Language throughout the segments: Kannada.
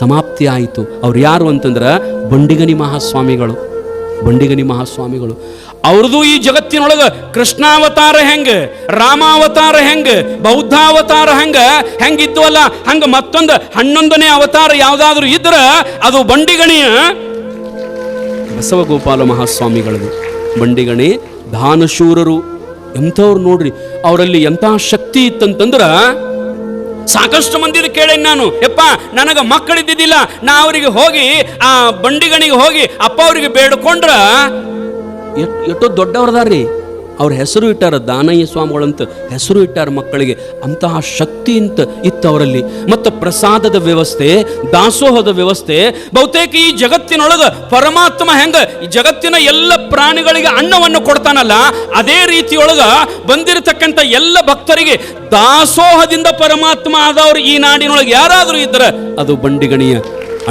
ಸಮಾಪ್ತಿ ಆಯಿತು. ಅವ್ರು ಯಾರು ಅಂತಂದ್ರೆ ಬಂಡಿಗನಿ ಮಹಾಸ್ವಾಮಿಗಳು. ಬಂಡಿಗನಿ ಮಹಾಸ್ವಾಮಿಗಳು ಅವ್ರದ್ದು ಈ ಜಗತ್ತಿನೊಳಗ ಕೃಷ್ಣಾವತಾರ ಹೆಂಗ, ರಾಮಾವತಾರ ಹೆಂಗ, ಬೌದ್ಧಾವತಾರ ಹೆಂಗಿದ್ವಲ್ಲ ಹಂಗ ಮತ್ತೊಂದು 11ನೇ ಅವತಾರ ಯಾವ್ದಾದ್ರು ಇದ್ರ ಅದು ಬಂಡಿಗಣಿಯ ಬಸವಗೋಪಾಲ ಮಹಾಸ್ವಾಮಿಗಳದು. ಬಂಡಿಗಣಿ ದಾನಶೂರರು ಎಂಥವ್ರು ನೋಡ್ರಿ. ಅವರಲ್ಲಿ ಎಂಥ ಶಕ್ತಿ ಇತ್ತಂತಂದ್ರ ಸಾಕಷ್ಟು ಮಂದಿದ ಕೇಳೇನ್ ನಾನು, ಯಪ್ಪ ನನಗ ಮಕ್ಕಳಿದ್ದಿದ್ದಿಲ್ಲ, ನಾ ಅವರಿಗೆ ಹೋಗಿ ಆ ಬಂಡಿಗಣಿಗೆ ಹೋಗಿ ಅಪ್ಪ ಅವರಿಗೆ ಬೇಡ್ಕೊಂಡ್ರ ಎಷ್ಟೋ ದೊಡ್ಡವ್ರದಾರ್ರಿ. ಅವ್ರ ಹೆಸರು ಇಟ್ಟಾರ, ದಾನಯ್ಯ ಸ್ವಾಮಿಗಳಂತ ಹೆಸರು ಇಟ್ಟಾರ ಮಕ್ಕಳಿಗೆ. ಅಂತಹ ಶಕ್ತಿ ಇತ್ತು ಅವರಲ್ಲಿ. ಮತ್ತು ಪ್ರಸಾದದ ವ್ಯವಸ್ಥೆ, ದಾಸೋಹದ ವ್ಯವಸ್ಥೆ. ಬಹುತೇಕ ಈ ಜಗತ್ತಿನೊಳಗ ಪರಮಾತ್ಮ ಹೆಂಗ ಈ ಜಗತ್ತಿನ ಎಲ್ಲ ಪ್ರಾಣಿಗಳಿಗೆ ಅನ್ನವನ್ನು ಕೊಡ್ತಾನಲ್ಲ, ಅದೇ ರೀತಿಯೊಳಗ ಬಂದಿರತಕ್ಕಂಥ ಎಲ್ಲ ಭಕ್ತರಿಗೆ ದಾಸೋಹದಿಂದ ಪರಮಾತ್ಮ ಆದವರು ಈ ನಾಡಿನೊಳಗೆ ಯಾರಾದರೂ ಇದ್ರೆ ಅದು ಬಂಡಿಗಣಿಯ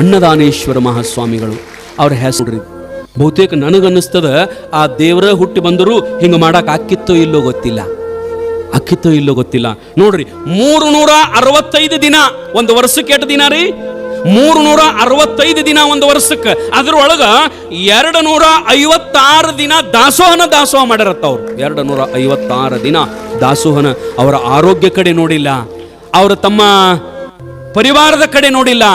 ಅನ್ನದಾನೇಶ್ವರ ಮಹಾಸ್ವಾಮಿಗಳು. ಅವ್ರ ಹೆಸರು ಬಹುತೇಕ ನನಗನ್ನಿಸ್ತದ ಆ ದೇವರ ಹುಟ್ಟಿ ಬಂದರೂ ಹಿಂಗೆ ಮಾಡಕ್ ಆಕ್ಕಿತ್ತೋ ಇಲ್ಲೋ ಗೊತ್ತಿಲ್ಲ. ನೋಡ್ರಿ 365 ದಿನ ಒಂದು ವರ್ಷಕ್ಕೆ ಎಷ್ಟು ದಿನ ರೀ? 365 ದಿನ ಒಂದು ವರ್ಷಕ್ಕೆ. ಅದ್ರೊಳಗ 256 ದಿನ ದಾಸೋಹ ಮಾಡಿರತ್ತ ಅವ್ರು. 256 ದಿನ ದಾಸೋಹನ. ಅವರ ಆರೋಗ್ಯ ಕಡೆ ನೋಡಿಲ್ಲ, ಅವರ ತಮ್ಮ ಪರಿವಾರದ ಕಡೆ ನೋಡಿಲ್ಲ.